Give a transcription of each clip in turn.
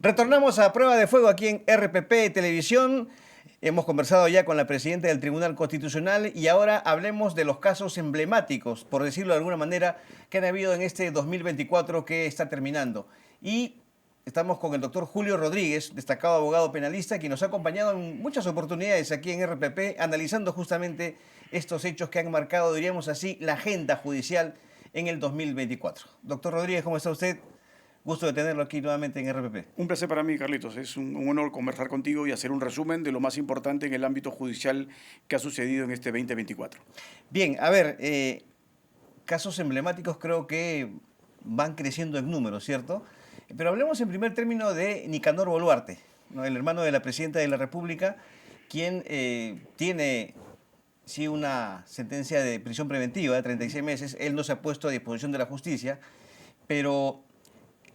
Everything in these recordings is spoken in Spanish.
Retornamos a Prueba de Fuego aquí en RPP Televisión. Hemos conversado ya con la presidenta del Tribunal Constitucional y ahora hablemos de los casos emblemáticos, por decirlo de alguna manera, que han habido en este 2024 que está terminando. Y estamos con el doctor Julio Rodríguez, destacado abogado penalista, quien nos ha acompañado en muchas oportunidades aquí en RPP, analizando justamente estos hechos que han marcado, diríamos así, la agenda judicial en el 2024. Doctor Rodríguez, ¿cómo está usted? Gusto de tenerlo aquí nuevamente en RPP. Un placer para mí, Carlitos. Es un honor conversar contigo y hacer un resumen de lo más importante en el ámbito judicial que ha sucedido en este 2024. Bien, a ver, casos emblemáticos creo que van creciendo en número, ¿cierto? Pero hablemos en primer término de Nicanor Boluarte, ¿no? El hermano de la presidenta de la República, quien tiene, sí, una sentencia de prisión preventiva de 36 meses. Él no se ha puesto a disposición de la justicia, pero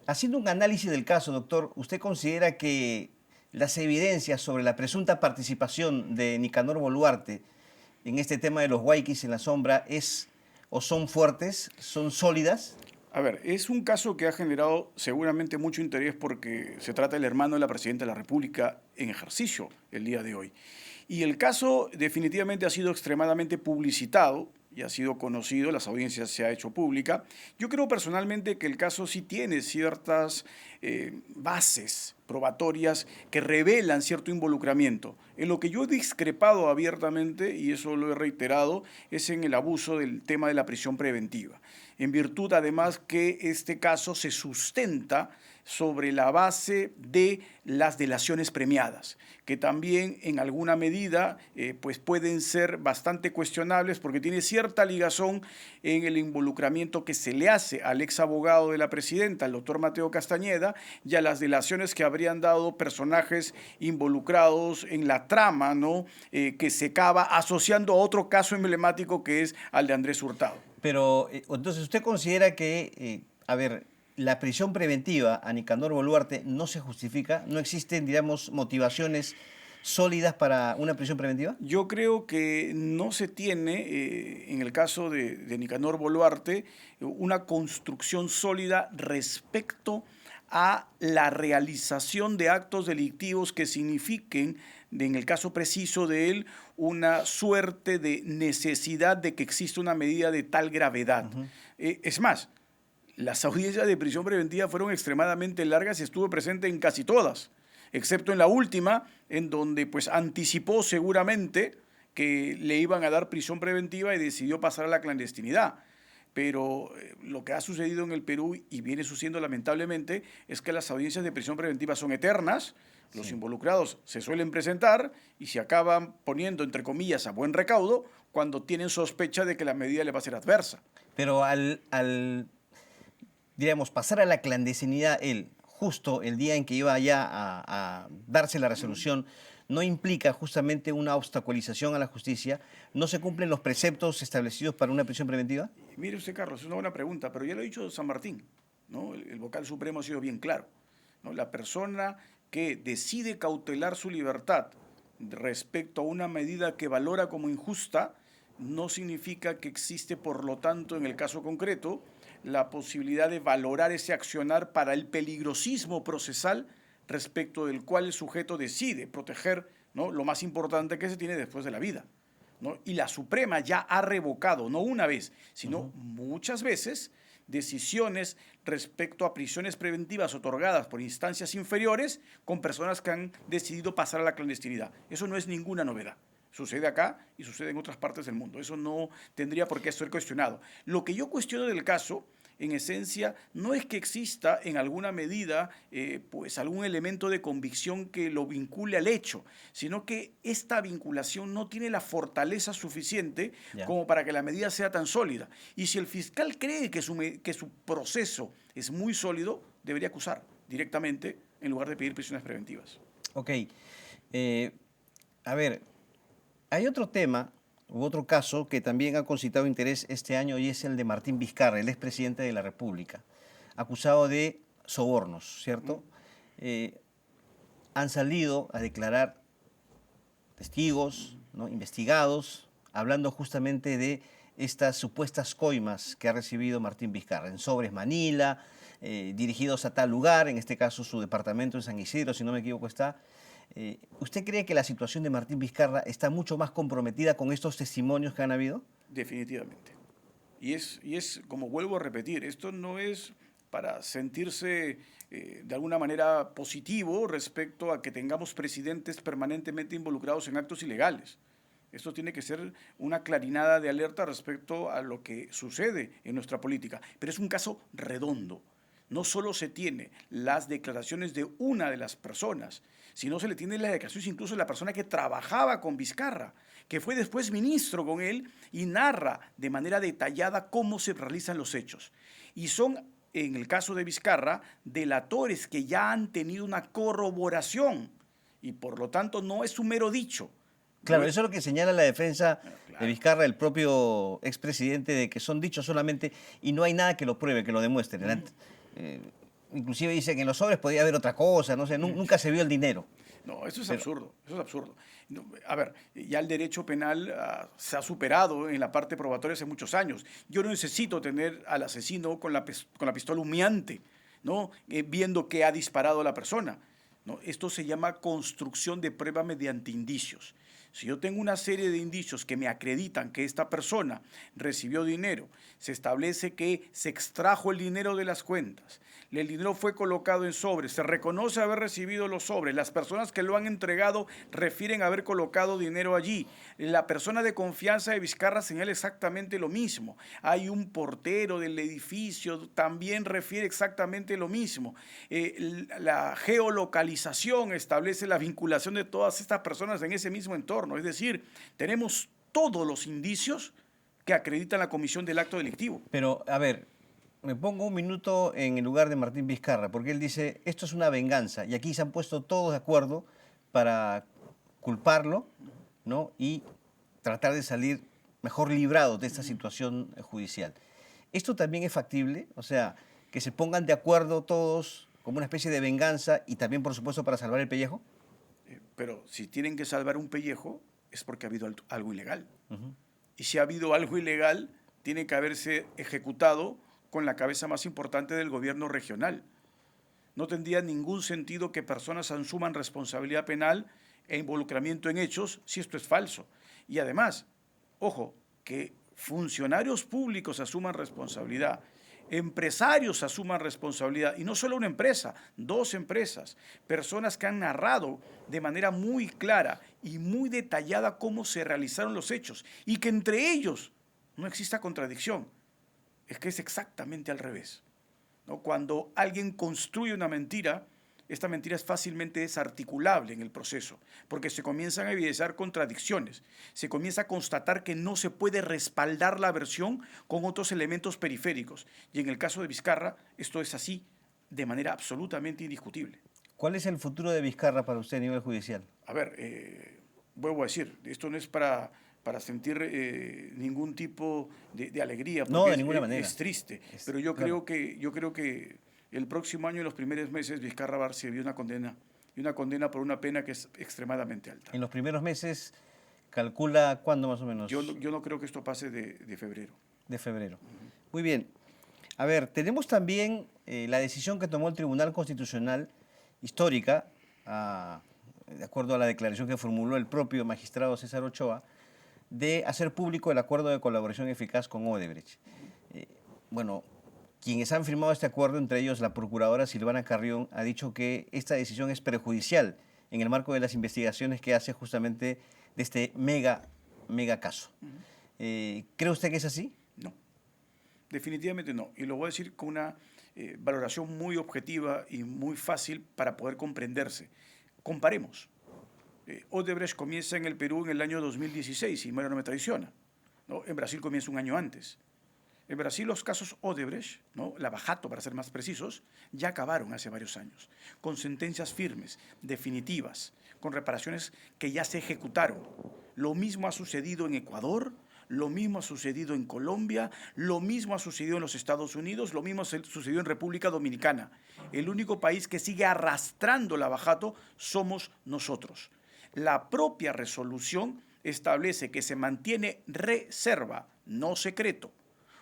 haciendo un análisis del caso, doctor, ¿usted considera que las evidencias sobre la presunta participación de Nicanor Boluarte en este tema de los huayquis en la sombra son fuertes, son sólidas? A ver, es un caso que ha generado seguramente mucho interés porque se trata del hermano de la presidenta de la República en ejercicio el día de hoy. Y el caso definitivamente ha sido extremadamente publicitado y ha sido conocido, las audiencias se ha hecho pública. Yo creo personalmente que el caso sí tiene ciertas bases probatorias que revelan cierto involucramiento. En lo que yo he discrepado abiertamente, y eso lo he reiterado, es en el abuso del tema de la prisión preventiva. En virtud, además, que este caso se sustenta sobre la base de las delaciones premiadas, que también en alguna medida pues pueden ser bastante cuestionables porque tiene cierta ligazón en el involucramiento que se le hace al ex abogado de la presidenta, el doctor Mateo Castañeda, y a las delaciones que habrían dado personajes involucrados en la trama, ¿no? Que se acaba asociando a otro caso emblemático que es al de Andrés Hurtado. Pero entonces usted considera que, a ver, la prisión preventiva a Nicanor Boluarte no se justifica, no existen, digamos, motivaciones sólidas para una prisión preventiva. Yo creo que no se tiene, en el caso de Nicanor Boluarte, una construcción sólida respecto a la realización de actos delictivos que signifiquen, en el caso preciso de él, una suerte de necesidad de que exista una medida de tal gravedad. Es más, las audiencias de prisión preventiva fueron extremadamente largas y estuve presente en casi todas, excepto en la última, en donde pues anticipó seguramente que le iban a dar prisión preventiva y decidió pasar a la clandestinidad. Pero lo que ha sucedido en el Perú y viene sucediendo lamentablemente es que las audiencias de prisión preventiva son eternas, los involucrados se suelen presentar y se acaban poniendo, entre comillas, a buen recaudo cuando tienen sospecha de que la medida le va a ser adversa. Pero digamos, pasar a la clandestinidad él, justo el día en que iba ya a darse la resolución, no implica justamente una obstaculización a la justicia. ¿No se cumplen los preceptos establecidos para una prisión preventiva? Mire usted, Carlos, es una buena pregunta, pero ya lo ha dicho San Martín, ¿no? El vocal supremo ha sido bien claro, ¿no? La persona que decide cautelar su libertad respecto a una medida que valora como injusta no significa que existe, por lo tanto, en el caso concreto, la posibilidad de valorar ese accionar para el peligrosismo procesal respecto del cual el sujeto decide proteger, ¿no?, lo más importante que se tiene después de la vida, ¿no? Y la Suprema ya ha revocado, no una vez, sino muchas veces, decisiones respecto a prisiones preventivas otorgadas por instancias inferiores con personas que han decidido pasar a la clandestinidad. Eso no es ninguna novedad. Sucede acá y sucede en otras partes del mundo. Eso no tendría por qué ser cuestionado. Lo que yo cuestiono del caso, en esencia, no es que exista en alguna medida pues algún elemento de convicción que lo vincule al hecho, sino que esta vinculación no tiene la fortaleza suficiente como para que la medida sea tan sólida. Y si el fiscal cree que su proceso es muy sólido, debería acusar directamente en lugar de pedir prisiones preventivas. Ok. A ver, hay otro tema u otro caso que también ha concitado interés este año y es el de Martín Vizcarra, el expresidente de la República, acusado de sobornos, ¿cierto? Han salido a declarar testigos, ¿no?, investigados, hablando justamente de estas supuestas coimas que ha recibido Martín Vizcarra en sobres Manila, dirigidos a tal lugar, en este caso su departamento en San Isidro, si no me equivoco está. ¿Usted cree que la situación de Martín Vizcarra está mucho más comprometida con estos testimonios que han habido? Definitivamente. Y es, como vuelvo a repetir, esto no es para sentirse de alguna manera positivo respecto a que tengamos presidentes permanentemente involucrados en actos ilegales. Esto tiene que ser una clarinada de alerta respecto a lo que sucede en nuestra política. Pero es un caso redondo. No solo se tiene las declaraciones de una de las personas, sino se le tiene las declaraciones incluso de la persona que trabajaba con Vizcarra, que fue después ministro con él y narra de manera detallada cómo se realizan los hechos. Y son, en el caso de Vizcarra, delatores que ya han tenido una corroboración y por lo tanto no es un mero dicho. Claro, No eso es lo que señala la defensa de claro. Vizcarra, el propio expresidente, de que son dichos solamente y no hay nada que lo pruebe, que lo demuestre. Eh, Inclusive dice que en los sobres podía haber otra cosa, no sé, nunca se vio el dinero. No, eso es Pero, absurdo, eso es absurdo. No, a ver, ya el derecho penal se ha superado en la parte probatoria hace muchos años. Yo no necesito tener al asesino con la pistola humeante, ¿no? Viendo que ha disparado a la persona. ¿No? Esto se llama construcción de prueba mediante indicios. Si yo tengo una serie de indicios que me acreditan que esta persona recibió dinero, se establece que se extrajo el dinero de las cuentas, el dinero fue colocado en sobres, se reconoce haber recibido los sobres, las personas que lo han entregado refieren haber colocado dinero allí, la persona de confianza de Vizcarra señala exactamente lo mismo, hay un portero del edificio, también refiere exactamente lo mismo, la geolocalización establece la vinculación de todas estas personas en ese mismo entorno. Es decir, tenemos todos los indicios que acreditan la comisión del acto delictivo. pero, a ver, me pongo un minuto en el lugar de Martín Vizcarra, porque él dice, esto es una venganza, y aquí se han puesto todos de acuerdo para culparlo, ¿no? Y tratar de salir mejor librados de esta situación judicial. ¿Esto también es factible? O sea, que se pongan de acuerdo todos como una especie de venganza y también, por supuesto, para salvar el pellejo. Pero si tienen que salvar un pellejo es porque ha habido algo ilegal. Y si ha habido algo ilegal, tiene que haberse ejecutado con la cabeza más importante del gobierno regional. No tendría ningún sentido que personas asuman responsabilidad penal e involucramiento en hechos si esto es falso. Y además, ojo, que funcionarios públicos asuman responsabilidad, empresarios asuman responsabilidad, y no solo una empresa, dos empresas, personas que han narrado de manera muy clara y muy detallada cómo se realizaron los hechos y que entre ellos no exista contradicción. Es que es exactamente al revés, ¿no? Cuando alguien construye una mentira, esta mentira es fácilmente desarticulable en el proceso, porque se comienzan a evidenciar contradicciones, se comienza a constatar que no se puede respaldar la versión con otros elementos periféricos. Y en el caso de Vizcarra, esto es así de manera absolutamente indiscutible. ¿Cuál es el futuro de Vizcarra para usted a nivel judicial? A ver, vuelvo a decir, esto no es para sentir ningún tipo de alegría, No, porque de ninguna manera. es triste, pero yo Claro. creo que el próximo año, en los primeros meses, Vizcarra va a recibir una condena, y una condena por una pena que es extremadamente alta. En los primeros meses, calcula cuándo más o menos. Yo no creo que esto pase de febrero. De febrero. Muy bien. A ver, tenemos también la decisión que tomó el Tribunal Constitucional histórica, de acuerdo a la declaración que formuló el propio magistrado César Ochoa, de hacer público el acuerdo de colaboración eficaz con Odebrecht. Bueno, quienes han firmado este acuerdo, entre ellos la procuradora Silvana Carrión, ha dicho que esta decisión es perjudicial en el marco de las investigaciones que hace justamente de este mega caso. ¿Cree usted que es así? No, definitivamente no. Y lo voy a decir con una valoración muy objetiva y muy fácil para poder comprenderse. Comparemos. Odebrecht comienza en el Perú en el año 2016, si memoria no me traiciona, ¿no? En Brasil comienza un año antes. En Brasil los casos Odebrecht, ¿no? Lavajato para ser más precisos, ya acabaron hace varios años, con sentencias firmes, definitivas, con reparaciones que ya se ejecutaron. Lo mismo ha sucedido en Ecuador, lo mismo ha sucedido en Colombia, lo mismo ha sucedido en los Estados Unidos, lo mismo ha sucedido en República Dominicana. El único país que sigue arrastrando lavajato somos nosotros. La propia resolución establece que se mantiene reserva, no secreto,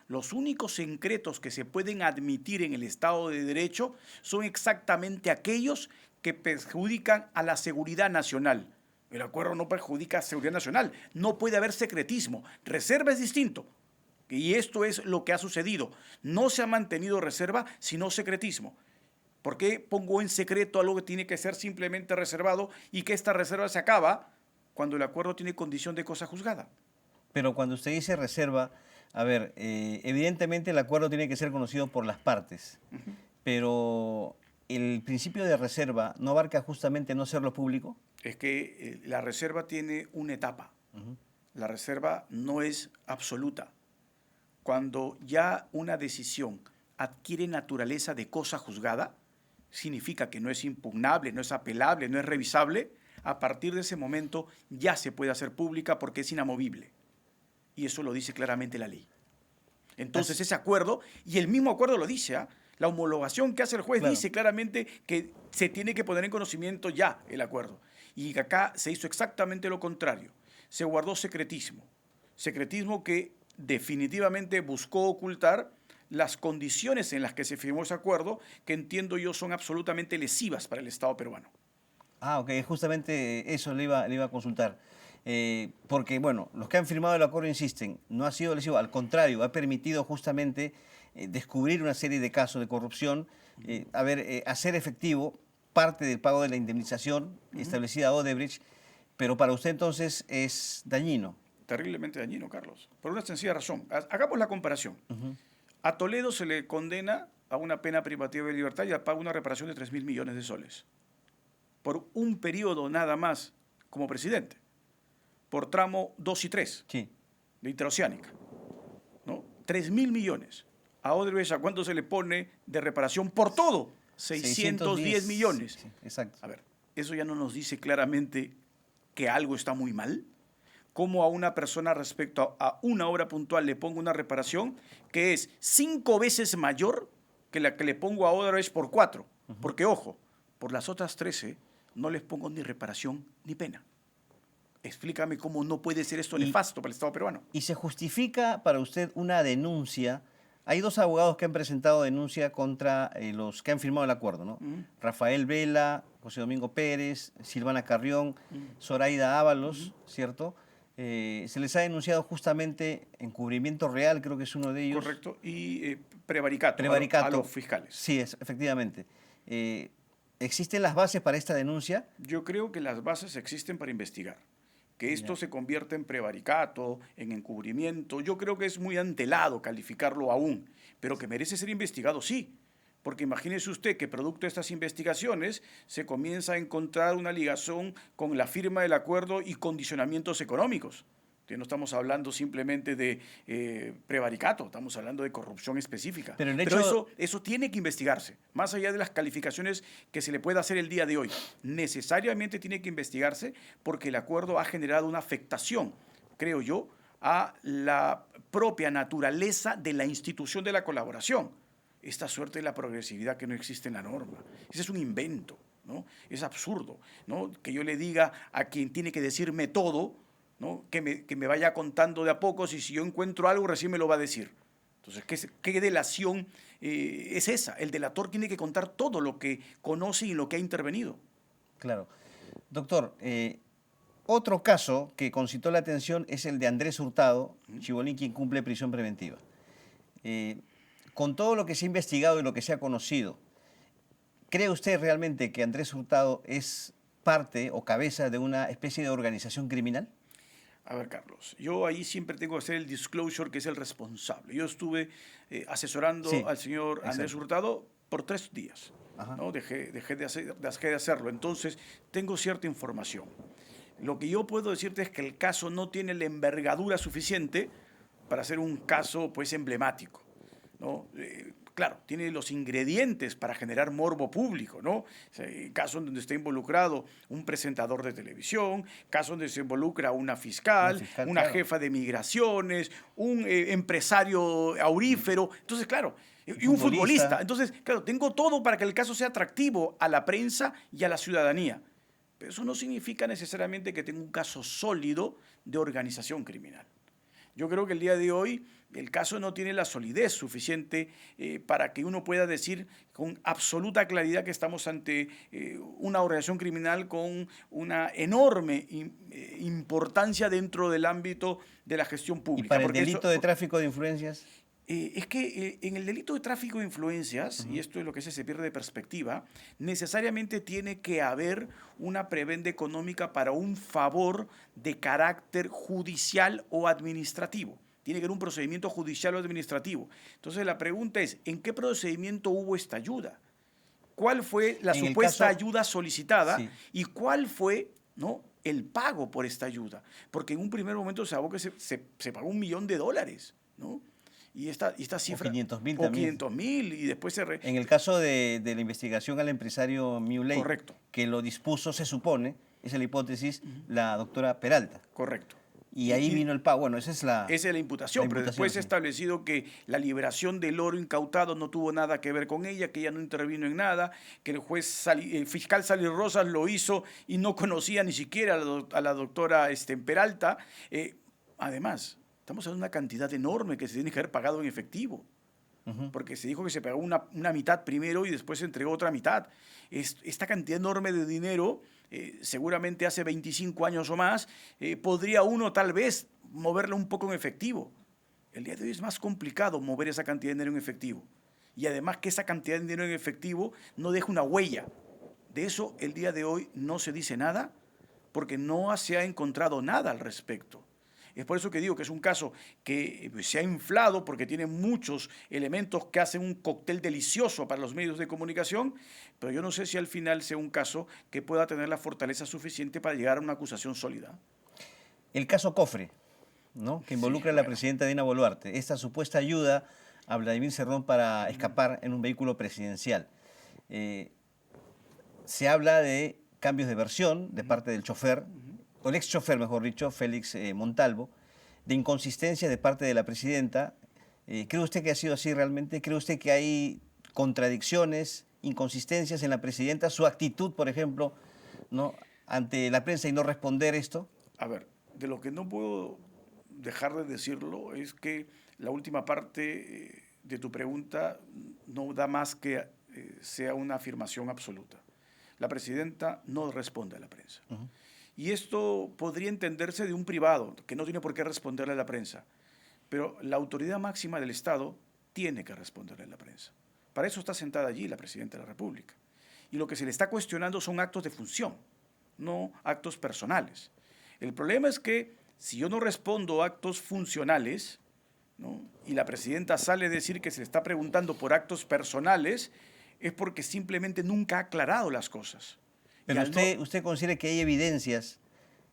Los únicos secretos que se pueden admitir en el Estado de Derecho son exactamente aquellos que perjudican a la seguridad nacional. El acuerdo no perjudica a la seguridad nacional. No puede haber secretismo. Reserva es distinto. Y esto es lo que ha sucedido. No se ha mantenido reserva, sino secretismo. ¿Por qué pongo en secreto algo que tiene que ser simplemente reservado y que esta reserva se acaba cuando el acuerdo tiene condición de cosa juzgada? Pero cuando usted dice reserva, a ver, evidentemente el acuerdo tiene que ser conocido por las partes, pero el principio de reserva no abarca justamente no hacerlo público. Es que la reserva tiene una etapa. La reserva no es absoluta. Cuando ya una decisión adquiere naturaleza de cosa juzgada, significa que no es impugnable, no es apelable, no es revisable. A partir de ese momento ya se puede hacer pública porque es inamovible. Y eso lo dice claramente la ley. Entonces ese acuerdo, y el mismo acuerdo lo dice, la homologación que hace el juez dice claramente que se tiene que poner en conocimiento ya el acuerdo. Y acá se hizo exactamente lo contrario. Se guardó secretismo. Secretismo que definitivamente buscó ocultar las condiciones en las que se firmó ese acuerdo, que entiendo yo son absolutamente lesivas para el Estado peruano. Ah, ok, justamente eso le iba a consultar. Porque, bueno, los que han firmado el acuerdo insisten, no ha sido lesivo, al contrario, ha permitido justamente descubrir una serie de casos de corrupción, hacer efectivo parte del pago de la indemnización establecida a Odebrecht, pero para usted entonces es dañino. Terriblemente dañino, Carlos, por una sencilla razón. Hagamos la comparación. A Toledo se le condena a una pena privativa de libertad y a pagar una reparación de 3.000 millones de soles. Por un periodo nada más como presidente. Por tramo 2 y 3 de interoceánica. ¿No? 3.000 millones. A Odebrecht, ¿a cuánto se le pone de reparación por todo? 610 millones. Sí, exacto. A ver, ¿eso ya no nos dice claramente que algo está muy mal? ¿Cómo a una persona respecto a una obra puntual le pongo una reparación que es 5 veces mayor que la que le pongo a Odebrecht por 4? Porque, ojo, por las otras 13 no les pongo ni reparación ni pena. Explícame cómo no puede ser esto nefasto para el Estado peruano. ¿Y se justifica para usted una denuncia? Hay dos abogados que han presentado denuncia contra los que han firmado el acuerdo, ¿no? Rafael Vela, José Domingo Pérez, Silvana Carrión, Zoraida Ábalos, ¿cierto? Se les ha denunciado justamente encubrimiento real, creo que es uno de ellos. Correcto, y prevaricato. A los fiscales. Sí, efectivamente. ¿Existen las bases para esta denuncia? Yo creo que las bases existen para investigar. Que esto se convierta en prevaricato, en encubrimiento, yo creo que es muy antelado calificarlo aún, pero que merece ser investigado, sí. Porque imagínese usted que producto de estas investigaciones se comienza a encontrar una ligación con la firma del acuerdo y condicionamientos económicos. No estamos hablando simplemente de prevaricato, estamos hablando de corrupción específica. Pero eso tiene que investigarse, más allá de las calificaciones que se le pueda hacer el día de hoy. Necesariamente tiene que investigarse porque el acuerdo ha generado una afectación, creo yo, a la propia naturaleza de la institución de la colaboración. Esta suerte de la progresividad que no existe en la norma. Ese es un invento, ¿no? Es absurdo, ¿no? Que yo le diga a quien tiene que decirme todo, ¿no? que me vaya contando de a pocos y si yo encuentro algo recién me lo va a decir. Entonces, ¿qué delación es esa? El delator tiene que contar todo lo que conoce y lo que ha intervenido. Claro. Doctor, otro caso que concitó la atención es el de Andrés Hurtado, Chibolín, quien cumple prisión preventiva. Con todo lo que se ha investigado y lo que se ha conocido, ¿cree usted realmente que Andrés Hurtado es parte o cabeza de una especie de organización criminal? A ver, Carlos, yo ahí siempre tengo que hacer el disclosure, que es el responsable. Yo estuve asesorando al señor Andrés Hurtado por 3 días. ¿No? Dejé de hacerlo. Entonces, tengo cierta información. Lo que yo puedo decirte es que el caso no tiene la envergadura suficiente para ser un caso pues, emblemático, ¿no? Claro, tiene los ingredientes para generar morbo público, ¿no? Caso en donde está involucrado un presentador de televisión, caso donde se involucra una fiscal, una jefa de migraciones, un empresario aurífero. Entonces, claro, y un futbolista. Entonces, claro, tengo todo para que el caso sea atractivo a la prensa y a la ciudadanía. Pero eso no significa necesariamente que tenga un caso sólido de organización criminal. Yo creo que el día de hoy el caso no tiene la solidez suficiente para que uno pueda decir con absoluta claridad que estamos ante una organización criminal con una enorme importancia dentro del ámbito de la gestión ¿Y pública. para el Porque delito de tráfico de influencias? es que en el delito de tráfico de influencias, y esto es lo que se pierde de perspectiva, necesariamente tiene que haber una prebenda económica para un favor de carácter judicial o administrativo. Tiene que haber un procedimiento judicial o administrativo. Entonces la pregunta es, ¿en qué procedimiento hubo esta ayuda? ¿Cuál fue la supuesta ayuda solicitada? Sí. ¿Y cuál fue, ¿no?, el pago por esta ayuda? Porque en un primer momento se habló que se pagó $1 millón, ¿no? Y esta cifra... O 500.000 o también. 500.000 y después se... En el caso de la investigación al empresario Muley, Correcto. que lo dispuso, se supone, esa es la hipótesis, la doctora Peralta. Correcto. Y ahí vino el pago. Bueno, esa es la imputación, pero después se ha sí. establecido que la liberación del oro incautado no tuvo nada que ver con ella, que ella no intervino en nada, que el fiscal Sally Rosas lo hizo y no conocía ni siquiera a la doctora Peralta. Además, estamos hablando de una cantidad enorme que se tiene que haber pagado en efectivo. Porque se dijo que se pagó una mitad primero y después se entregó otra mitad. Esta cantidad enorme de dinero, seguramente hace 25 años o más, podría uno tal vez moverlo un poco en efectivo. El día de hoy es más complicado mover esa cantidad de dinero en efectivo. Y además que esa cantidad de dinero en efectivo no deja una huella. De eso el día de hoy no se dice nada porque no se ha encontrado nada al respecto. Es por eso que digo que es un caso que se ha inflado porque tiene muchos elementos que hacen un cóctel delicioso para los medios de comunicación, pero yo no sé si al final sea un caso que pueda tener la fortaleza suficiente para llegar a una acusación sólida. El caso Cofre, ¿no?, que involucra a la presidenta Dina Boluarte, esta supuesta ayuda a Vladimir Cerrón para escapar en un vehículo presidencial. Se habla de cambios de versión de parte del chofer, o el ex chofer, mejor dicho, Félix Montalvo, de inconsistencia de parte de la presidenta. ¿Cree usted que ha sido así realmente? ¿Cree usted que hay contradicciones, inconsistencias en la presidenta? Su actitud, por ejemplo, ¿no?, ante la prensa y no responder esto. A ver, de lo que no puedo dejar de decirlo es que la última parte de tu pregunta no da más que sea una afirmación absoluta. La presidenta no responde a la prensa. Y esto podría entenderse de un privado, que no tiene por qué responderle a la prensa. Pero la autoridad máxima del Estado tiene que responderle a la prensa. Para eso está sentada allí la presidenta de la República. Y lo que se le está cuestionando son actos de función, no actos personales. El problema es que si yo no respondo a actos funcionales, ¿no?, y la presidenta sale a decir que se le está preguntando por actos personales, es porque simplemente nunca ha aclarado las cosas. Pero usted considera que hay evidencias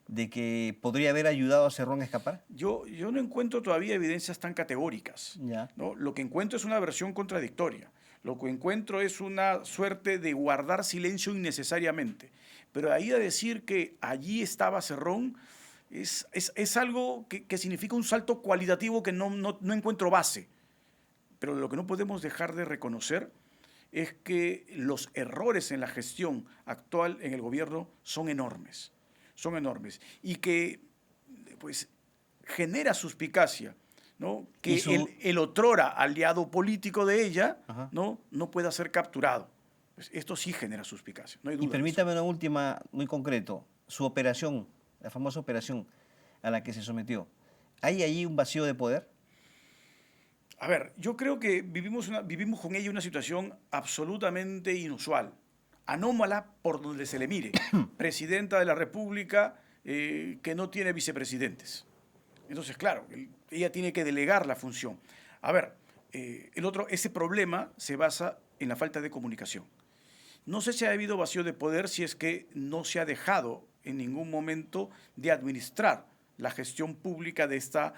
de que podría haber ayudado a Cerrón a escapar. Yo no encuentro todavía evidencias tan categóricas, Ya. ¿no? Lo que encuentro es una versión contradictoria. Lo que encuentro es una suerte de guardar silencio innecesariamente. Pero ahí a decir que allí estaba Cerrón es algo que significa un salto cualitativo que no encuentro base. Pero lo que no podemos dejar de reconocer es que los errores en la gestión actual en el gobierno son enormes, y que pues genera suspicacia, ¿no?, que el otrora aliado político de ella, ¿no?, no pueda ser capturado. Pues esto sí genera suspicacia, no hay duda. Y permítame una última, muy concreto, su operación, la famosa operación a la que se sometió. ¿Hay allí un vacío de poder? A ver, yo creo que vivimos con ella una situación absolutamente inusual, anómala por donde se le mire. Presidenta de la República que no tiene vicepresidentes. Entonces, claro, ella tiene que delegar la función. A ver, ese problema se basa en la falta de comunicación. No sé si ha habido vacío de poder si es que no se ha dejado en ningún momento de administrar la gestión pública de esta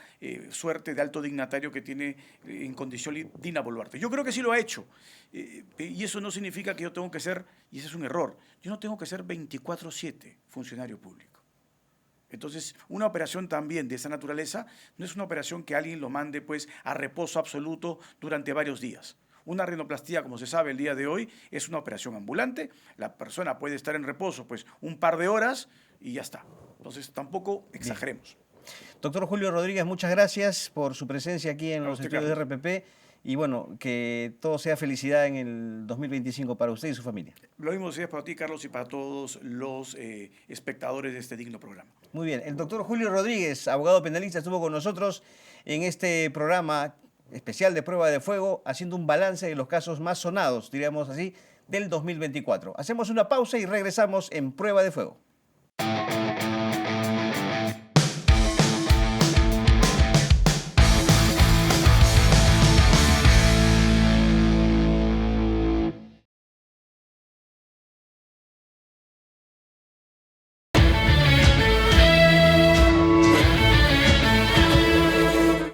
suerte de alto dignatario que tiene en condición Dina Boluarte. Yo creo que sí lo ha hecho. Y eso no significa que yo tengo que ser, y ese es un error, yo no tengo que ser 24/7 funcionario público. Entonces, una operación también de esa naturaleza no es una operación que alguien lo mande pues a reposo absoluto durante varios días. Una rinoplastía, como se sabe el día de hoy, es una operación ambulante. La persona puede estar en reposo pues un par de horas y ya está. Entonces, tampoco exageremos. Doctor Julio Rodríguez, muchas gracias por su presencia aquí en los estudios de Carlos. RPP y bueno, que todo sea felicidad en el 2025 para usted y su familia. Lo mismo es para ti, Carlos, y para todos los espectadores de este digno programa. Muy bien, el doctor Julio Rodríguez, abogado penalista, estuvo con nosotros en este programa especial de Prueba de Fuego, haciendo un balance de los casos más sonados, diríamos así, del 2024. Hacemos una pausa y regresamos en Prueba de Fuego.